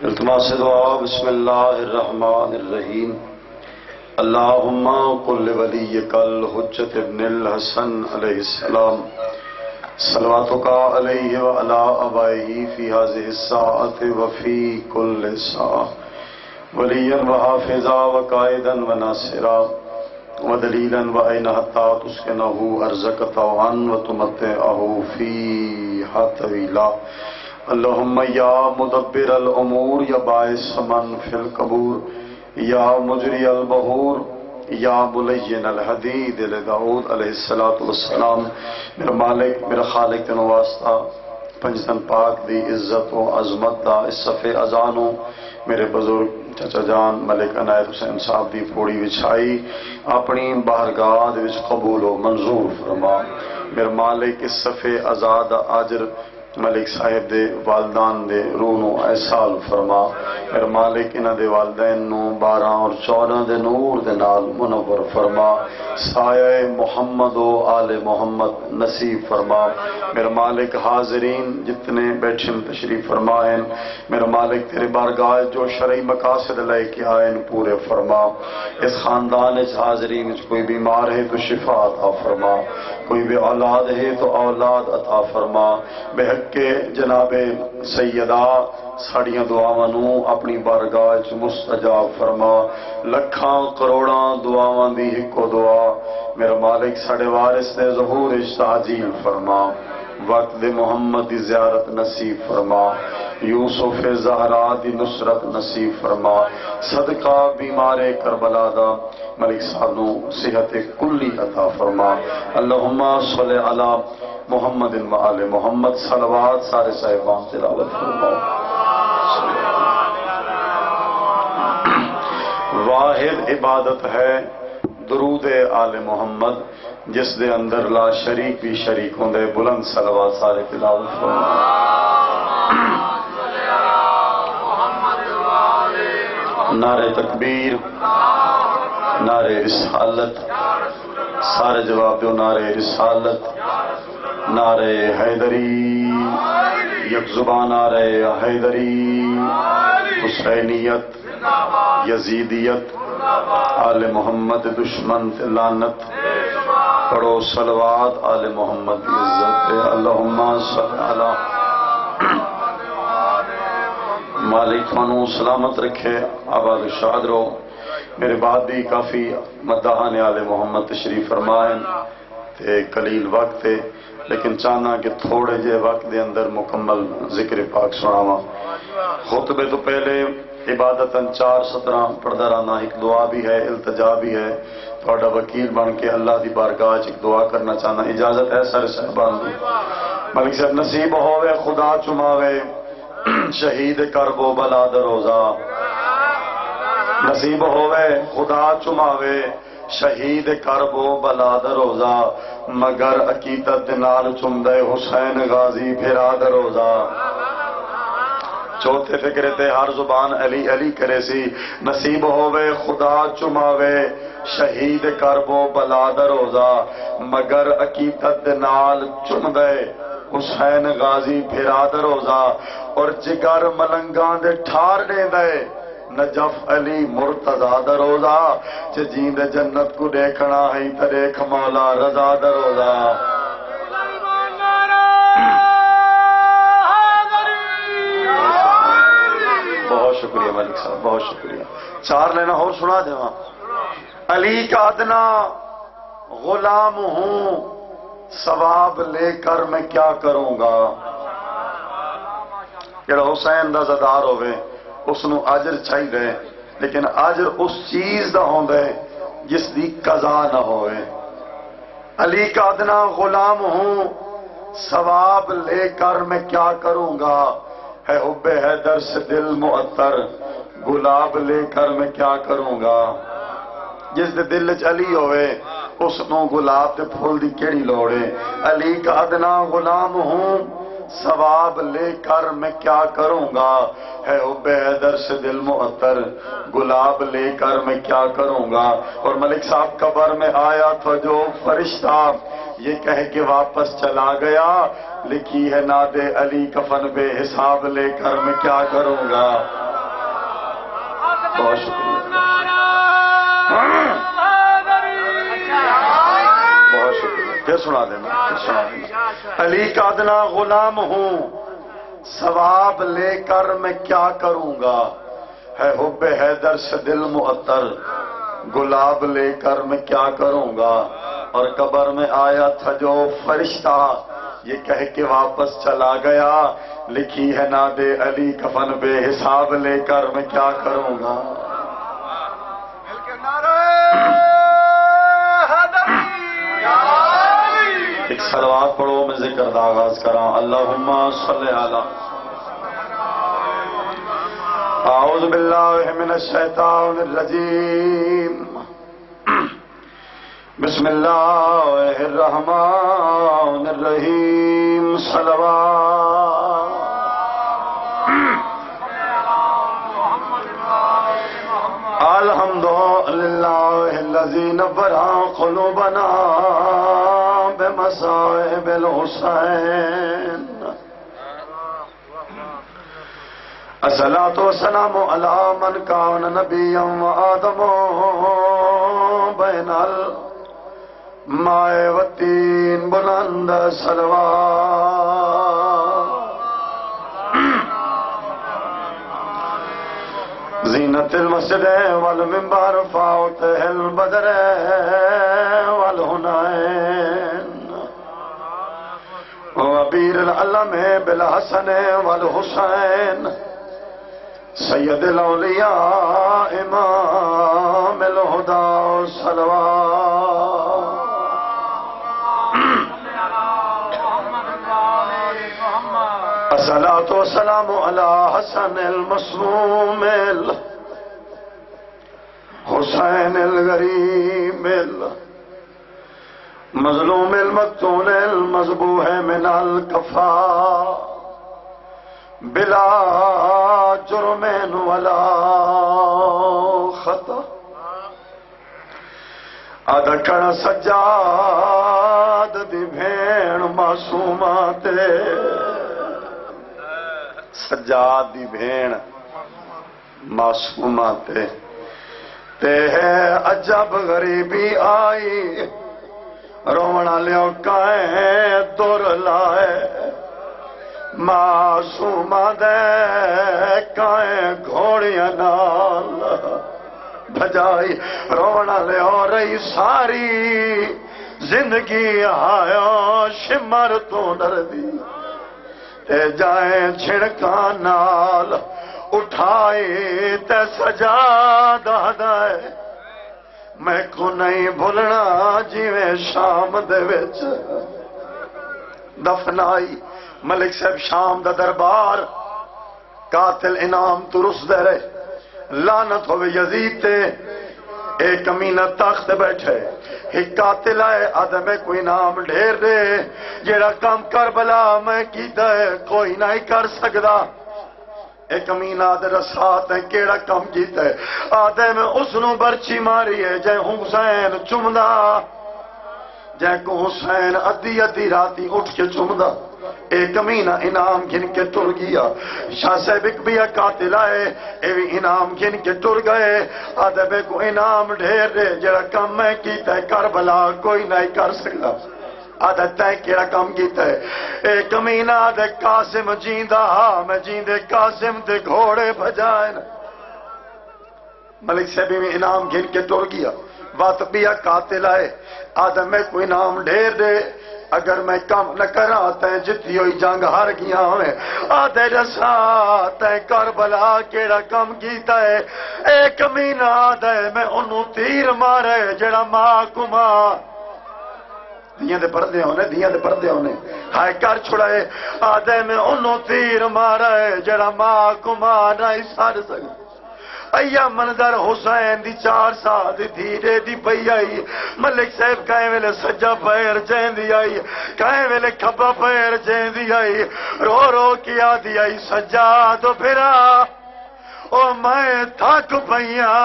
التماس دعا بسم اللہ الرحمن الرحیم اللہم قل ولیک الحجت ابن الحسن علیہ السلام صلواتک علیہ وعلا آبائہ فی هذه الساعة وفی کل ساعة ولیا وحافظا وقائدا وناصرا ودلیلا وعین حتی تسکنہ ارزق طوعا وتمتعہ فیہا طویلا اللہم یا مدبر الامور یا باعث من فی القبور یا مجری البحور یا ملین الحدید لداؤد علیہ السلام میرا مالک میرا خالق تینو واسطہ پنجتن پاک دی عزت و عظمت دا اس صفحے ازانو میرے بزرگ چچا جان ملک عنایت حسین صاحب دی پھوڑی وچھائی اپنی بارگاہ دے وچ قبول و منظور فرما میرے مالک اس صفحے آزاد آجر ملک صاحب دے والدان دے روح نو احسال فرما میرے مالک انہاں دے والدین نو 12 اور 14 دے نور دے نال منور فرما سایہ محمد و آل محمد نصیب فرما میرے مالک حاضرین جتنے بیٹھن تشریف فرمائیں میرے مالک تیرے بارگاہ جو شرعی مقاصد لے کے آئیں پورے فرما اس خاندان اس حاضرین کوئی بیمار ہے تو شفا عطا فرما کوئی بھی اولاد ہے تو اولاد عطا فرما بے حق کے جناب سیدہ ساڑیاں دعاوانوں اپنی بارگاہ مستجاب فرما لکھاں کروڑاں دعاواں دی ہکو دعا میرا مالک ساڑے وارث دے ظہور تعجیل فرما وقت دے محمد دی زیارت نصیب فرما یوسف زہرا دی نصرت نصیب فرما صدقہ بیمار کربلا دا ملک صاحب نو صحت کلی عطا فرما اللہم صلی علی محمد و آل محمد صلوات سارے صاحبان تلاوت فرماؤ واحد عبادت ہے درود آل محمد جس دے اندر لا شریک بھی شریک ہوں دے بلند صلوات سارے تلاوت فرماؤ نعرہ تکبیر نعرہ رسالت سارے جواب دو نعرہ رسالت نعرہ حیدری یک زبان نعرہ حیدری حسینیت یزیدیت آل محمد دشمن لعنت پڑھو صلوات آل محمد عزت اللہم صلی علی مالک فانو سلامت رکھے آباد و شاد رو میرے بعد بھی کافی مداحان آل محمد تشریف فرمائیں تے قلیل وقت ہے لیکن چاہنا کہ تھوڑے جے وقت دے اندر مکمل ذکر پاک سناوا خطبے تو پہلے عبادتاً 4:17 پڑھدا رہنا ایک دعا بھی ہے التجا بھی ہے تھوڑا وکیل بن کے اللہ دی بارگاہ ایک دعا کرنا چاہنا اجازت ہے سارے صاحبان دی ملک صاحب نصیب ہوئے خدا چماوے شہید کرب و بلا دروزہ نصیب ہوئے خدا چماوے شہید کرب و بلا دروزہ مگر عقیدت نال چمدے حسین غازی پھرا دروزہ چوتھے فکرے تے ہر زبان علی علی کرے سی نصیب ہوئے خدا چماوے شہید کرب و بلا دروزہ مگر عقیدت نال چمدے حسین غازی پھرا دروزہ اور جگر ملنگان دے ٹھار دے دے نجف علی مرتضی دروزہ جیند جنت کو دیکھنا ہے تو دیکھ مولا رضا دروزہ بہت شکریہ ملک صاحب بہت شکریہ 4 لینا اور سنا دے وہاں علی کا ادنا غلام ہوں ثواب لے کر میں کیا کروں گا کہ حسین دا زدار ہوئے اس نو اجر چاہی دے لیکن اجر اس چیز دا ہوں دے جس دی قضا نہ ہوئے علی کا ادنا غلام ہوں ثواب لے کر میں کیا کروں گا ہے حب حیدر سے دل معطر گلاب لے کر میں کیا کروں گا جس دے دل علی ہوئے اس نو گلاب تے پھول دی کیڑی لوڑے علی کا ادنا غلام ہوں ثواب لے کر میں کیا کروں گا ہے حب حیدر سے دل معطر گلاب لے کر میں کیا کروں گا اور ملک صاحب قبر میں آیا تھا جو فرشتہ یہ کہہ کے واپس چلا گیا، لکھی ہے ناد علی کفن بے حساب لے کر میں کیا کروں گا۔ بہت شکریہ، بہت شکریہ۔ پھر سنا دینا، علی کا ادنا غلام ہوں، ثواب لے کر میں کیا کروں گا، ہے حب حیدر سے دل معطر، گلاب لے کر میں کیا کروں گا۔ اور قبر میں آیا تھا جو فرشتہ، یہ کہہ کے واپس چلا گیا، لکھی ہے ناد علی کفن بے حساب لے کر میں کیا کروں گا۔ ایک صلوات پڑھو، میں ذکر دا آغاز کراں۔ اللہم صلی علی، اعوذ باللہ من الشیطان الرجیم، بسم اللہ الرحمن الرحیم، صلوات۔ الحمدللہ الذی نور قلوبنا بمصائب الحسین، الصلاۃ والسلام علی من کان نبیا وآدم بین الماء والتین، بلند صلوات۔ زینت المسجد والمنبر فاتح البدر والحنین، وبیر العلم بالحسن والحسین، سید الاولیاء امام الہدا، صلوات۔ الصلاۃ والسلام علی حسن المصموم الحسین الغریب المظلوم المقتول المذبوح من الکفا، بلا جرم ولا خطا، ادکڑ سجاد دی بھیڑ معصومات، سجاد دی بھیڑ معصومات، تے عجب غریبی آئی، رونا لیو کائیں دور لائے، معصومہ دے کائیں گھوڑیاں نال بھجائی، رونا لے ہو رہی ساری زندگی، آیا شمر تو ڈردی، تے جائیں چھڑکاں نال اٹھائی، تے سجادہ دائے، میں کو نہیں بھولنا جیویں شام دے وچ دفنائی۔ ملک صاحب شام دا دربار، قاتل انعام ترس دے رہے، لعنت ہوئے یزید تے، ایک کمینہ تخت بیٹھے، ایک قاتل آئے آدھے میں کوئی نام ڈھیر دے، جیڑا کام کربلا میں کیتا ہے کوئی نہیں کر سکدا۔ ایک کمینہ آدھے رسات ہے کیڑا کام کیتا ہے، آدھے میں اس نو برچی ماری ہے، جے حسین چمدہ، جے کو حسین ادھی ادھی راتی اٹھ کے چمدہ، ایک کمینہ انعام گھن کے ٹر گیا۔ شاہ صاحب ایک بھی قاتل آئے، اے بھی انعام گھن کے ٹر گئے، آدھے بے کو انعام ڈھیر دے، جڑا کام میں کیتا ہے کربلا کوئی نہیں کر سکتا، آدھے تے کیڑا کام کیتا ہے۔ ایک کمینہ آدھے قاسم جیندہ، میں جیندے قاسم دے گھوڑے بھجائن۔ ملک صاحب بھی انعام گھن کے ٹر گیا، وقت بھی قاتل آئے، آدھے میں کوئی انعام ڈھیر دے، اگر میں کام نہ کرا تے جتی ہوئی جنگ ہار گیا ہوئے، آدھے رسا تے کربلا کیڑا کم کیتا ہے، ایک کمینہ آدھے میں انہوں تیر مارے، جڑا ماں کما دیاں دے پردے ہونے ہائے کر چھڑائے، آدھے میں انہوں تیر مارے، جڑا ماں کما نہیں سار سکے۔ ایا منظر حسین دی 4 سال دی دھیرے دی پئی آئی، ملک صاحب کہیں ویلے سجا پیر جین دی آئی، کہیں ویلے کھبا پیر جین دی آئی، رو رو کیا دی آئی، سجا تو پھرا او میں تھک پیا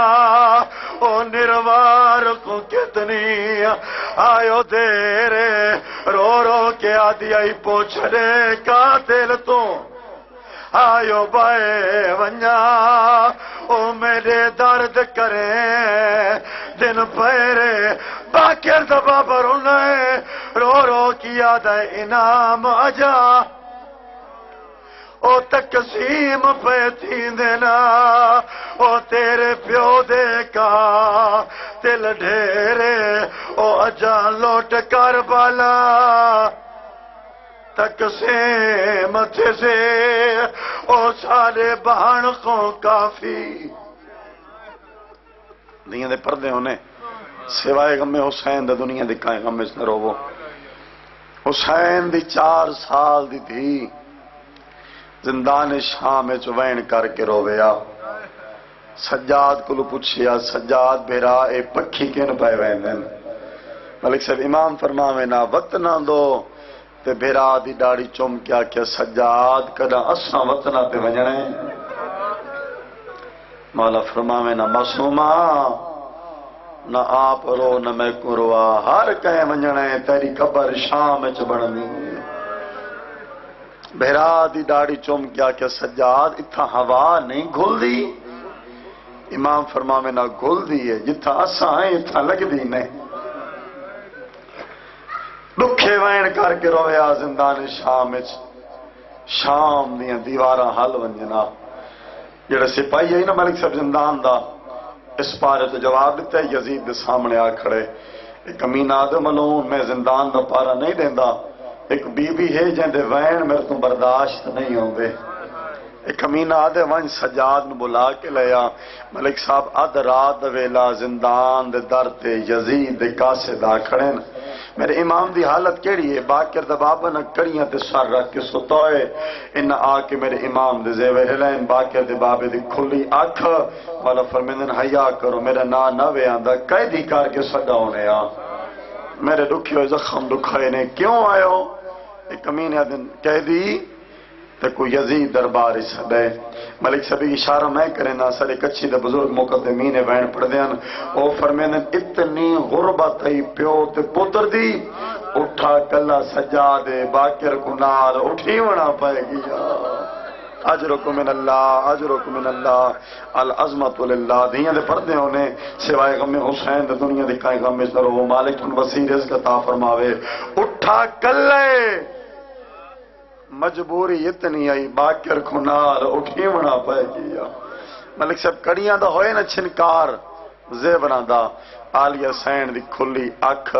او نروار کو کتنی آیو دیر رو رو کے آدھی آئی پوچھنے قاتل تو آیو بائے ونیا او میرے درد کرے دن پہرے باکر دبا پر انہیں رو رو کیا دے انعام اجا او تقسیم پہ تھی دینا او تیرے پیو دے کا تل ڈھیرے او اجا لوٹ کر بالا تقسیم تھے سے او سارے بہن کو کافی دنیا دے پردے ہونے سوائے غم حسین دا دنیا دے کائیں غم اس نے روو حسین دی 4 سال دی تھی زندان شام چوین کر کے رویا سجاد کو پوچھیا سجاد بھیرا اے پکھی کین پائے ویندن ملک صاحب امام فرماوے نا وقت نہ دو تے بھیرا دی ڈاڑی چوم کیا سجاد کدا اساں وطنہ تے ونجنے مولا فرماوے نا معصوما نہ آپ رو نہ میں کو روا ہر کہیں ونجنے تیری قبر شام چ بڑھنی بہرا دی ڈاڑی چوم کیا سجاد اتھا ہوا نہیں گھل دی امام فرماوے نہ گھل دی ہے جتھا اساں ہیں اتھا لگ دی نہیں دکھے وین کر کے رویا زندان شام دیاں دیواراں حل ونجنا جڑا سپاہی ہے نا ملک صاحب زندان دا اس پارے تو جواب دیتا ہے یزید دے سامنے آ کھڑے ایک امین آدم ملون میں زندان دا پارا نہیں دیندا ایک بی بی ہے جن دے وین میرے تو برداشت نہیں ہوں گے ایک امین آدھے ون سجاد نو بلا کے لیا ملک صاحب اد رات ویلا زندان دے در تے یزید دے کاسے دا کھڑن میرے امام دی حالت کیڑی ہے باکر دا بابا نہ کڑیاں تے سر رکھ کے ستوئے ان آ کے میرے امام دے زیوے ہلین باکر دے بابے دی کھلی اکھ والا فرمیندن حیا کرو میرا نا نوے آندہ قیدی کر کے سڈا ہونے آ میرے دکھیو زخم دکھائے نے کیوں آئے ہو ایک امین آدن قیدی تے کوئی یزید دربار اس دے ملک صاحب اشارہ میں کرے نا سارے کچھی دے بزرگ مقدمین وین پڑھ دیاں او فرمیندن اتنی غربت ای پیو تے پتر دی اٹھا کلا سجاد باکر کو نال اٹھی ونا پائے گیا اجرکم من اللہ اجرکم من اللہ العظمت للہ دیاں دے پردے ہونے سوائے غم حسین دے دنیا دے کائیں غم اس درو مالک ان وسیع رزق عطا فرماوے اٹھا کلے مجبوری اتنی آئی باکر کھنار اٹھی ونا پائے گیا ملک صاحب کڑیاں دا ہوئے نا چھنکار زیبنا دا آلیہ سین دی کھلی اکھ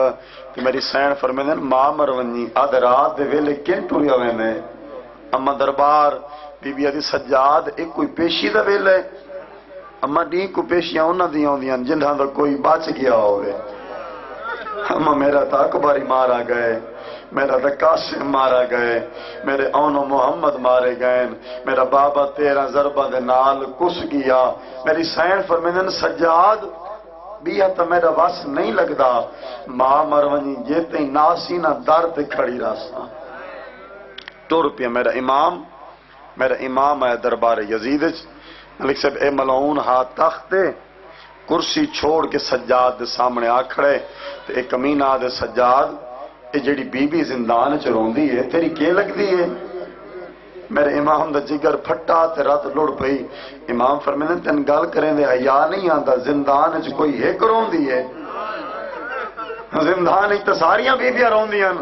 کہ میری سین فرمیدن ماں مرونی آدھ رات دے ویلے کن ٹوری ہوئے نے اما دربار بی بی آدھی سجاد ایک کوئی پیشی دا ویلے اما ڈی کو پیشیاں انہاں دیاں ہوندیاں جنہاں دا کوئی بچ گیا ہوئے اما میرا تا اکباری مارا گئے میرا تا قاسم مارا گئے میرے اونو محمد مارے گئے میرا بابا 13 ضربہ دے نال کس گیا میری سین فرمیدن سجاد بیا تا میرا واس نہیں لگدا ماں مرونی یہ تی ناسی نہ در تے کھڑی راسا تو روپیہ میرا امام ہے دربار یزید ملک صاحب اے ملعون ہاتھ تخت کرسی چھوڑ کے سجاد دے سامنے آ کھڑے تے ایک امین آدھے سجاد اے جڑی بی بی زندان چ روندی ہے تیری کی لگ دی ہے میرے امام دا جگر پھٹا تے رات لڑ پئی امام فرمیندن تن گل کریں دے حیا نہیں آندا زندان چ کوئی ایک روندی ہے زندان وچ تے ساریاں بیبیاں روندیاں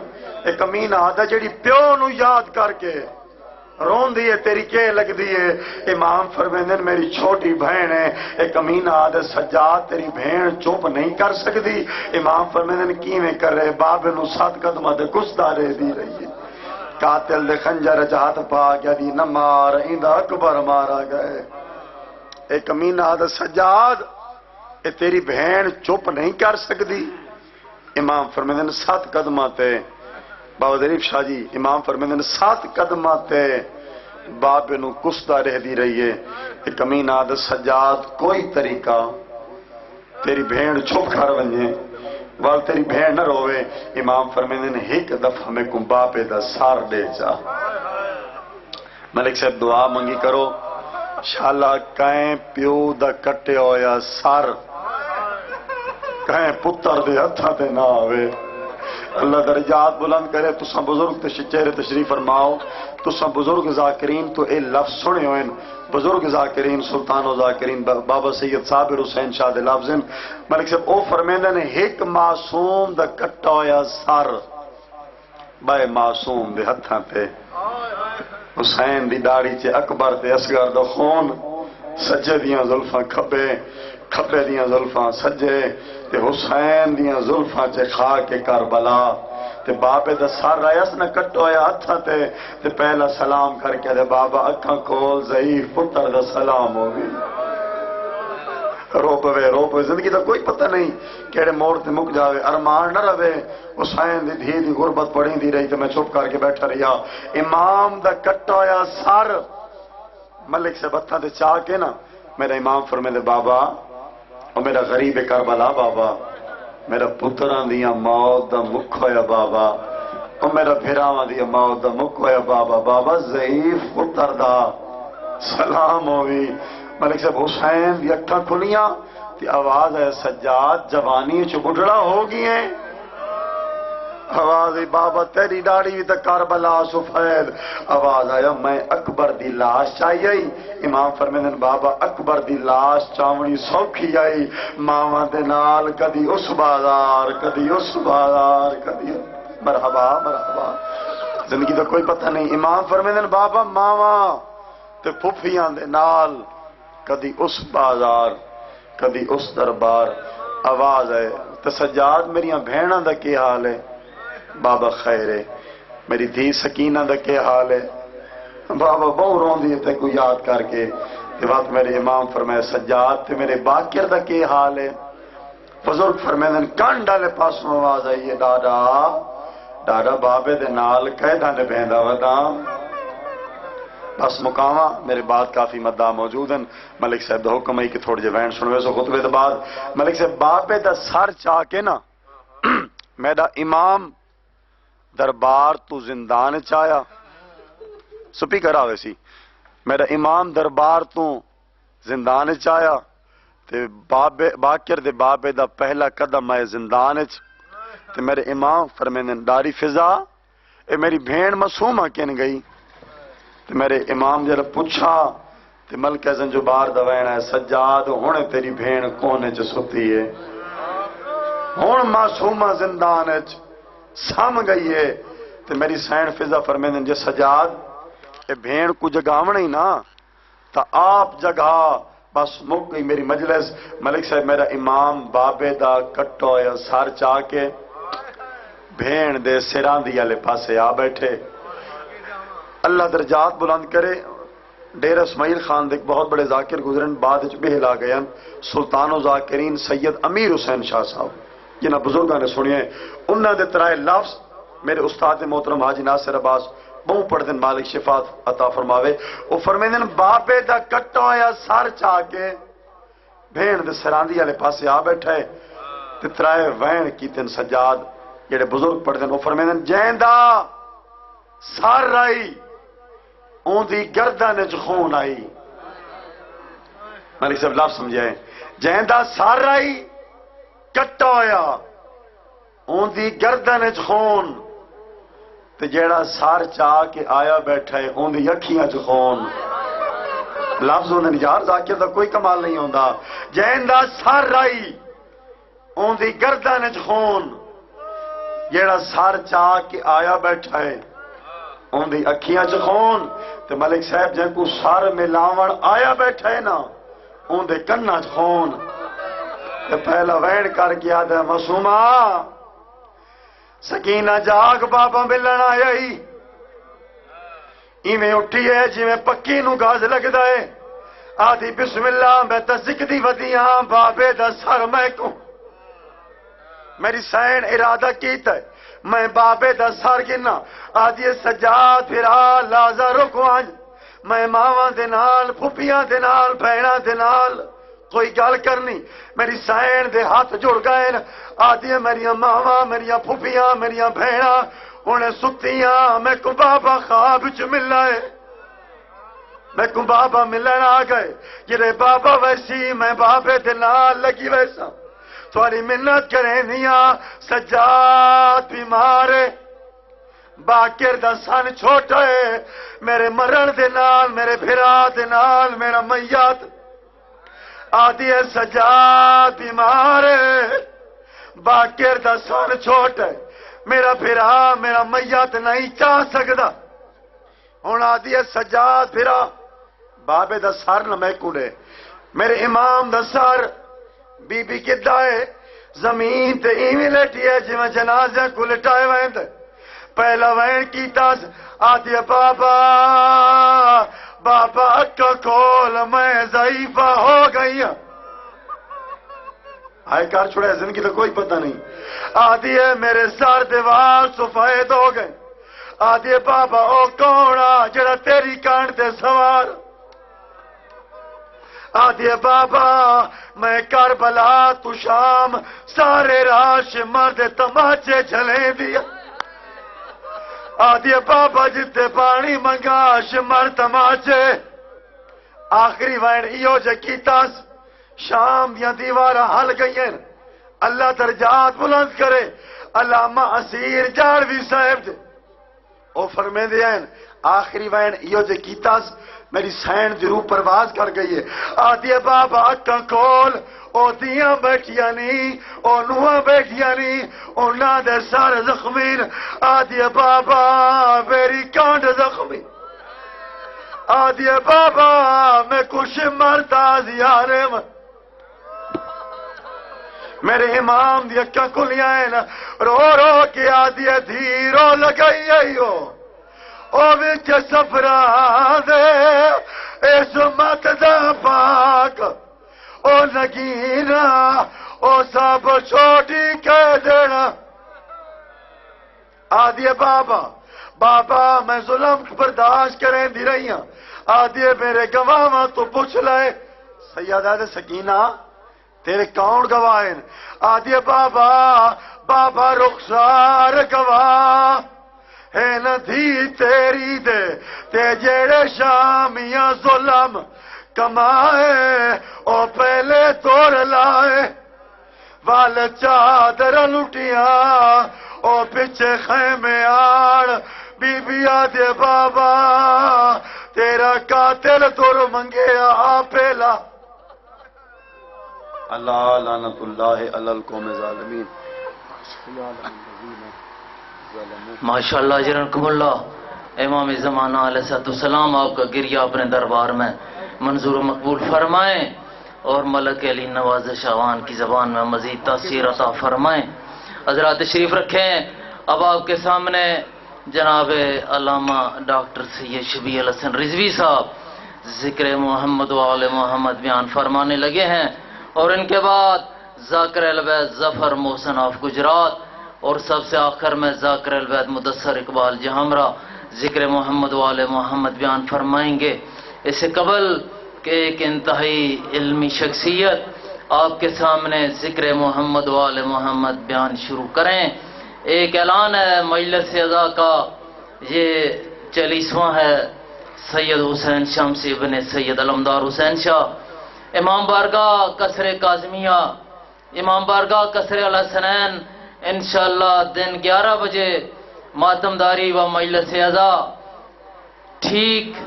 ایک امین آدھا جڑی پیو نو یاد کر کے رون دیئے تیری کے لگ دیئے امام فرمیندن میری چھوٹی بہن ہے ایک امین آدھے سجاد تیری بہن چوپ نہیں کر سکتی امام فرمیندن کیویں کر رہے باب نو 7 قدمہ دے کس دارے دی رہی قاتل دے خنجر جہات پا گیا دی نہ مار ایندہ اکبر مارا گئے ایک امین آدھے سجاد اے تیری بہن چوپ نہیں کر سکتی امام فرمیندن 7 قدمہ تے بابا ظریف شاہ جی امام فرمیندن 7 قدمہ تے باب نو کسدہ رہ دی رہی ہے ایک امین آدھے سجاد کوئی طریقہ تیری بہن چھپ کر ونجے وال تیری بہن نہ روے امام فرمیندن ایک دفعہ میں کم باپے دا سار دے جا ملک صاحب دعا منگی کرو شالا کہیں پیو دا کٹے ہویا سر کہیں پتر دے ہتھاں تے نہ آوے۔ اللہ درجات بلند کرے۔ تساں بزرگ چہرے تشریف فرماؤ، تساں بزرگ ذاکرین تو اے لفظ سنے ہوئے، بزرگ ذاکرین سلطان و ذاکرین بابا سید صابر حسین شاہ دے لفظ ملک صاحب او فرمیندے نے ایک معصوم دا کٹا ہویا سر بائے معصوم دے ہتھاں تے، حسین دی داڑھی چ اکبر تے اصغر دا خون، سجے دیاں زلفاں کھبے، کھبے دیاں زلفاں سجے، تے حسین دیاں زلفاں چ کھا کے کربلا، تے بابے دا سر آیس نہ کٹو ہویا ہتھاں تے پہلا سلام کر کے دے بابا اکھاں کھول ضعیف پتر دا سلام ہوگی۔ رو پوے زندگی دا کوئی پتہ نہیں کیڑے موڑ تے مک جاوے، ارمان نہ رہے۔ حسین دی دھی دی غربت پڑھی دی رہی تے میں چپ کر کے بیٹھا رہیا۔ امام دا کٹا ہویا سر ملک سے بتھاں تے چاہ کے نا میرا امام فرمے دے بابا او میرا غریب کربلا بابا، میرا پتراں دیاں موت دا مکھ ہویا بابا، او میرا بھراواں دی موت دا مکھ ہویا بابا، بابا ضعیف پتر دا سلام ہوئی۔ ملک صاحب حسین دی اکھاں کھلیاں تے آواز ہے سجاد جوانی چ بڈھڑا ہو گئی ہے، آواز ہے بابا تیری داڑھی بھی تے کربلا سفید، آواز آیا میں اکبر دی لاش چاہیے۔ امام فرمیندن بابا اکبر دی لاش چاونی سوکھی آئی، ماواں دے نال کدی اس بازار کدی اس بازار کدی مرحبا مرحبا، زندگی دا کوئی پتہ نہیں۔ امام فرمیندن بابا ماواں تے پھپھیاں دے نال کدی اس بازار کدی اس دربار، آواز ہے تے سجاد میریاں بہناں دا کی حال ہے؟ بابا خیر ہے۔ میری دھی سکینہ دا کی حال ہے؟ بابا بہو روندی ہے تے کو یاد کر کے تے وقت میرے امام فرمائے سجاد تے میرے باکر دا کی حال ہے؟ بزرگ فرمیندن کان ڈالے پاسوں آواز آئی ہے ڈاڈا ڈاڈا بابے دے نال قیداں نے بہندا ودا۔ بس مقامہ میرے بعد کافی مدعا موجود ہیں۔ ملک صاحب دا حکم ہے کہ تھوڑے جے وین سنوے سو خطبے دے بعد ملک صاحب بابے دا سر چاہ کے نا میرا امام دربار تو زندان چایا سپیکر آوے سی، میرا امام دربار تو زندان چایا تے باکر دے بابے دا پہلا قدم ہے زندان چ، تے میرے امام فرمیندن داری فضا اے میری بھین معصومہ کین گئی؟ تے میرے امام جب پوچھا تے ملک زنجبار دا وینا ہے سجاد ہونے تیری بھین کونے چ ستی ہے، ہون معصومہ زندان چ سام گئی ہے۔ تے میری سین فضا فرمیندن جے سجاد اے بھین کو جگاونا ہی نا تا آپ جگہ بس مک گئی میری مجلس۔ ملک صاحب میرا امام بابے دا کٹو یا سار چاہ کے بھین دے سران دی والے پاسے آ بیٹھے۔ اللہ درجات بلند کرے۔ ڈیر اسماعیل خان دے بہت بڑے ذاکر گزرن بعد بہل آ گئے سلطان و ذاکرین سید امیر حسین شاہ صاحب جنہ بزرگاں نے سنیے، انہاں دے ترائے لفظ میرے استاد محترم حاجی ناصر عباس بہو پڑھ دن مالک شفاعت عطا فرماوے، وہ فرمیندن بابے دا کٹا یا سر چاہ کے بھین دے سراندی والے پاسے آ بیٹھے تے ترائے وین کیتن سجاد جڑے بزرگ پڑھ دن، وہ فرمیندن جیندا سر آئی اون دی گردن وچ خون آئی۔ مالک صاحب لفظ سمجھائیں، جیندا سر آئی کٹا ہویا اون دی گردن وچ خون تے جیڑا سار چاہ کے آیا بیٹھا ہے اون دی اکھیاں چ خون۔ لفظ ہوندے یار ذاکر دا کوئی کمال نہیں ہوندا، جیندا سر آئی اون دی گردن وچ خون جیڑا سار چاہ کے آیا بیٹھا ہے اون دی اکھیاں چ خون تے ملک صاحب جے کو سر ملاون آیا بیٹھا ہے نا اون دے کناں چ خون تے پہلا وین کر کے آدھا معصومہ سکینہ جاگ بابا ملن آئی، ایویں اٹھی ہے جی میں پکی نو گاز لگدا ہے، آدھی بسم اللہ میں تزک دی ودیاں بابے دا سر میں کو میری سین ارادہ کیتا ہے میں بابے دا سر گنا، آدھی سجاد پھرا لازا رکو آج میں ماواں دے نال پھپیاں دے نال بہناں دے نال کوئی گل کرنی، میری سین دے ہاتھ جڑ گئے آدھی میریاں ماواں میریاں پھپیاں میریاں بہناں انہیں ستیاں میں کو بابا خواب چ ملا ہے۔ میں کو بابا ملن آ گئے جرے بابا ویسی میں بابے دے نال لگی ویسا تھوڑی منت کریں دیا سجاد بیمار ہے باقر دا سن چھوٹا ہے میرے مرن دے نال میرے بھرا دے نال میرا میت آدھی ہے سجاد بیمار ہے باقر دا سن چھوٹا ہے میرا بھرا میرا میت نہیں چاہ سکتا ہوں آدھی ہے سجاد بھرا بابے دا سر نہ میں کڑے میرے امام دا سر بی بی کدہ ہے زمین تے ایویں لیٹی ہے جی میں جنازے کو لٹائے ویند پہلا وین کیتا آدھی بابا بابا اکا کھول میں ضعیفہ ہو گئی آئے کار چھوڑے زندگی تو کوئی پتہ نہیں آدھی ہے میرے سار دیوار سفید ہو گئے آدھی بابا او کونا جڑا تیری کانٹ دے سوار آدھی بابا میں کربلا تو شام سارے راش مرد تماچے چلیں دیا آدھی بابا جتے پانی منگاش مر تماچے آخری وین ایو جے کیتاس شام دیا دیوارہ حل گئیں اللہ درجات بلند کرے علامہ اسیر جاروی صاحب دے او فرمے دیں آخری وین ایو جے کیتاس میری سین دی روح پرواز کر گئی ہے آدھی بابا اکاں کول او دیاں بیٹھیاں نہیں او نوہاں بیٹھیاں نہیں او نا دے سارے زخمین آدھی بابا میری کانڈ زخمی آدھی بابا میں کچھ مرتا زیارے میں میرے امام دی اکاں کلیاں رو رو کے آدھی دھیرو لگئی ایو او وچ سفرا دے عصمت دا پاک او نگینا او سب چھوٹی کہہ دینا آدھی بابا بابا میں ظلم برداشت کریں دی رہی ہوں آدھی میرے گواہ تو پوچھ لے سیدہ دے سکینہ تیرے کون گواہیں آدھی بابا بابا رخسار گواہ ہے نہ دھی تیری دے تے جیڑے شامیاں ظلم کمائے او پہلے توڑ لائے وال چادر لٹیاں او پچھے خیمے آڑ بی بی آدھے بابا تیرا قاتل توڑ منگے آپیلا اللہ لعنت اللہ علی القوم ظالمین ماشاءاللہ اجرکم اللہ امام زمانہ علیہ السلام آپ کا گریہ اپنے دربار میں منظور و مقبول فرمائیں اور ملک علی نواز شاوان کی زبان میں مزید تاثیر عطا فرمائیں حضرات تشریف رکھیں اب آپ کے سامنے جناب علامہ ڈاکٹر سید شبیہ الحسن رضوی صاحب ذکر محمد و آل محمد بیان فرمانے لگے ہیں اور ان کے بعد ذاکر الوید ظفر محسن آف گجرات اور سب سے آخر میں ذاکر الوید مدثر اقبال جہامرہ ذکر محمد و آل محمد بیان فرمائیں گے اس سے قبل کہ ایک انتہائی علمی شخصیت آپ کے سامنے ذکر محمد و آل محمد بیان شروع کریں ایک اعلان ہے مجلس اعضاء کا یہ 40واں ہے سید حسین شمسی ابن سید علمدار حسین شاہ امام بارگاہ قصر کاظمیہ امام بارگاہ قصر الحسنین انشاءاللہ دن 11 بجے ماتمداری و مجلس اعضاء ٹھیک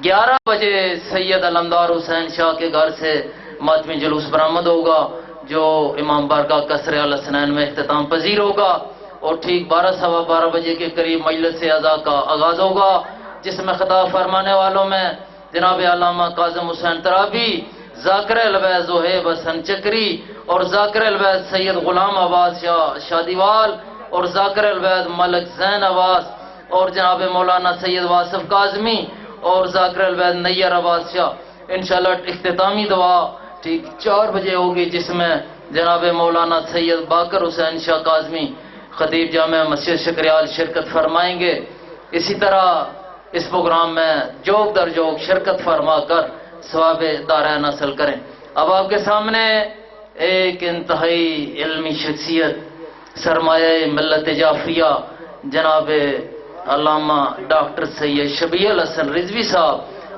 11 بجے سید علمدار حسین شاہ کے گھر سے ماتمی جلوس برآمد ہوگا جو امام بارگاہ قصر الحسنین میں اختتام پذیر ہوگا اور ٹھیک 12:15 بجے کے قریب مجلس اعضاء کا آغاز ہوگا جس میں خطاب فرمانے والوں میں جناب علامہ کاظم حسین ترابی ذاکر الوید زہیب حسن چکری اور ذاکر الوید سید غلام عباس شاہ شادیوال اور ذاکر الوید ملک زین عباس اور جناب مولانا سید واصف کاظمی اور ذاکر الوید نیر عباس شاہ انشاءاللہ اختتامی دعا ٹھیک 4 بجے ہوگی جس میں جناب مولانا سید باقر حسین شاہ کاظمی خطیب جامع مسجد شکریال شرکت فرمائیں گے اسی طرح اس پروگرام میں جوک در جوک شرکت فرما کر ثواب دارین حاصل کریں اب آپ کے سامنے ایک انتہائی علمی شخصیت سرمایہ ملت جعفریہ جناب علامہ ڈاکٹر سید شبیہ الحسن رضوی صاحب